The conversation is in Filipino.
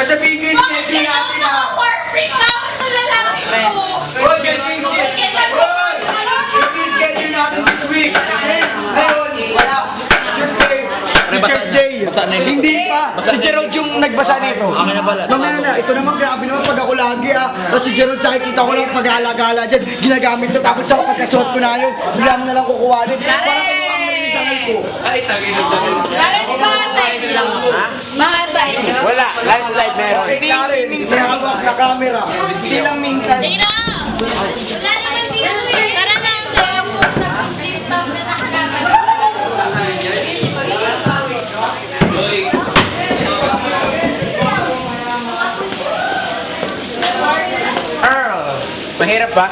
Sasabihin ko yung schedule natin ha. Corporate na ako sa lalaki ko. Huwag yung schedule natin this week. Ngayon, wala. Teacher's Day. Hindi pa. Si Gerald yung nagbasa nito. Mamaya na. Ito naman, grabe naman pag ako lagi ah. Tapos si Gerald sa kita ko lang pag-alagala dyan. Ginagamit na tapos sa pagkasuot ko na yun. Bigla na lang kukuhanin. Para kinuha mo yung sangay ko. Ay, tagin. Wala, live meron. Hindi hawak na camera. Hindi lang minsan. Dina! Tara na, Mahirap ba?